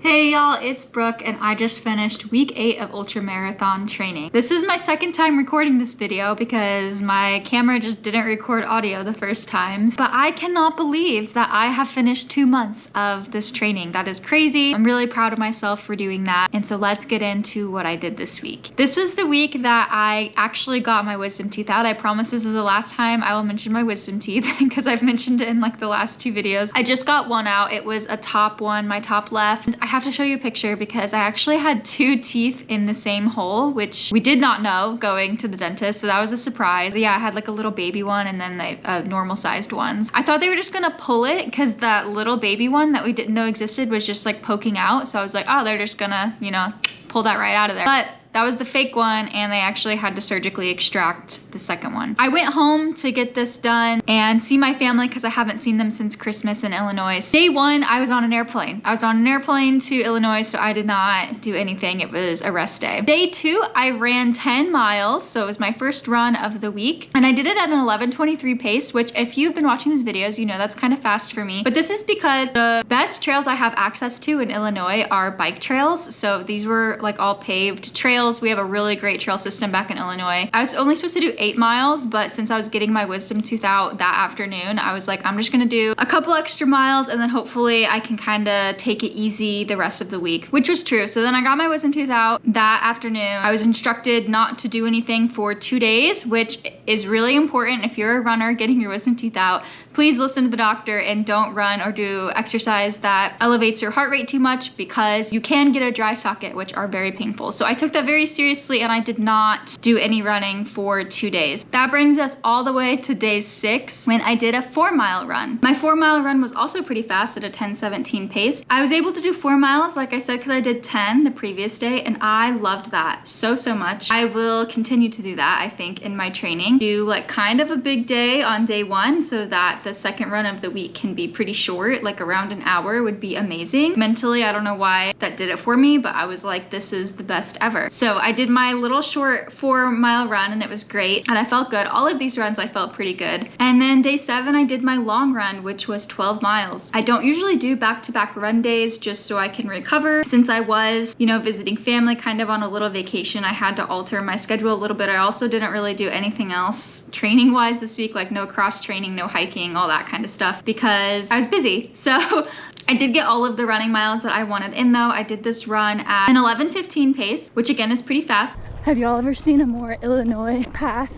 Hey y'all, it's Brooke and I just finished week 8 of ultra marathon training. This is my second time recording this video because my camera just didn't record audio the first time. But I cannot believe that I have finished 2 months of this training. That is crazy. I'm really proud of myself for doing that. And so let's get into what I did this week. This was the week that I actually got my wisdom teeth out. I promise this is the last time I will mention my wisdom teeth because I've mentioned it in like the last 2 videos. I just got one out. It was a top one, my top left. I have to show you a picture because I actually had 2 teeth in the same hole, which we did not know going to the dentist, so that was a surprise. But yeah, I had like a little baby one and then the normal sized ones. I thought they were just gonna pull it because that little baby one that we didn't know existed was just like poking out, so I was like, oh, they're just gonna, you know, pull that right out of there. But that was the fake one, and they actually had to surgically extract the second one. I went home to get this done and see my family because I haven't seen them since Christmas in Illinois. Day 1, I was on an airplane. I was on an airplane to Illinois, so I did not do anything. It was a rest day. Day 2, I ran 10 miles, so it was my first run of the week, and I did it at an 11:23 pace, which if you've been watching these videos, you know that's kind of fast for me. But this is because the best trails I have access to in Illinois are bike trails, so these were like all paved trails. We have a really great trail system back in Illinois. I was only supposed to do 8 miles, but since I was getting my wisdom tooth out that afternoon, I was like, I'm just gonna do a couple extra miles and then hopefully I can kind of take it easy the rest of the week, which was true. So then I got my wisdom tooth out that afternoon. I was instructed not to do anything for 2 days, which is really important. If you're a runner getting your wisdom teeth out, please listen to the doctor and don't run or do exercise that elevates your heart rate too much because you can get a dry socket, which are very painful. So I took that very seriously and I did not do any running for 2 days. That brings us all the way to day 6 when I did a 4-mile run. My 4-mile run was also pretty fast at a 10:17 pace. I was able to do 4 miles, like I said, because I did 10 the previous day and I loved that so much. I will continue to do that, I think, in my training. Do like kind of a big day on day 1 so that the second run of the week can be pretty short, like around an hour would be amazing. Mentally, I don't know why that did it for me, but I was like, this is the best ever. So I did my little short 4-mile run and it was great and I felt good. All of these runs I felt pretty good. And then day 7 I did my long run, which was 12 miles. I don't usually do back-to-back run days just so I can recover. Since I was, you know, visiting family kind of on a little vacation, I had to alter my schedule a little bit. I also didn't really do anything else training wise this week, like no cross training, no hiking, all that kind of stuff because I was busy. So I did get all of the running miles that I wanted in though. I did this run at an 11:15 pace, which again is pretty fast. Have y'all ever seen a more Illinois path?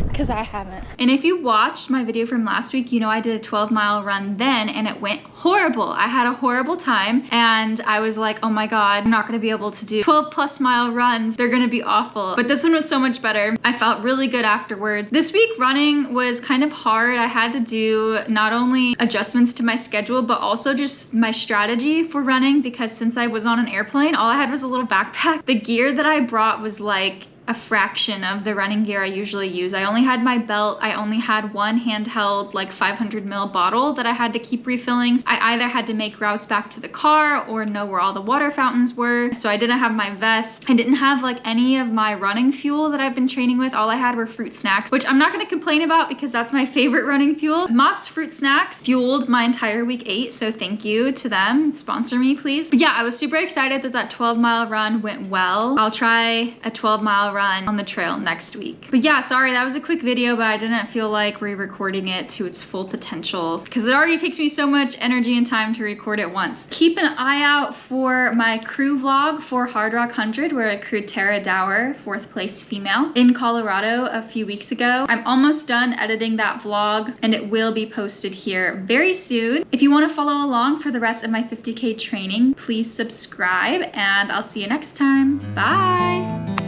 Because I haven't. And if you watched my video from last week, you know I did a 12-mile run then and it went horrible. I had a horrible time and I was like, oh my God, I'm not gonna be able to do 12+ mile runs. They're gonna be awful. But this one was so much better. I felt really good afterwards. This week running was kind of hard. I had to do not only adjustments to my schedule, but also just my strategy for running because since I was on an airplane, all I had was a little backpack. The gear that I brought was like a fraction of the running gear I usually use. I only had my belt. I only had one handheld like 500 ml bottle that I had to keep refilling. I either had to make routes back to the car or know where all the water fountains were. So I didn't have my vest. I didn't have like any of my running fuel that I've been training with. All I had were fruit snacks, which I'm not gonna complain about because that's my favorite running fuel. Mott's fruit snacks fueled my entire week 8. So thank you to them. Sponsor me, please. But yeah, I was super excited that that 12-mile run went well. I'll try a 12-mile run on the trail next week. But yeah, sorry, that was a quick video, but I didn't feel like re-recording it to its full potential because it already takes me so much energy and time to record it once. Keep an eye out for my crew vlog for Hard Rock 100 where I crewed Tara Dower, 4th place female, in Colorado a few weeks ago. I'm almost done editing that vlog and it will be posted here very soon. If you want to follow along for the rest of my 50K training, please subscribe and I'll see you next time. Bye!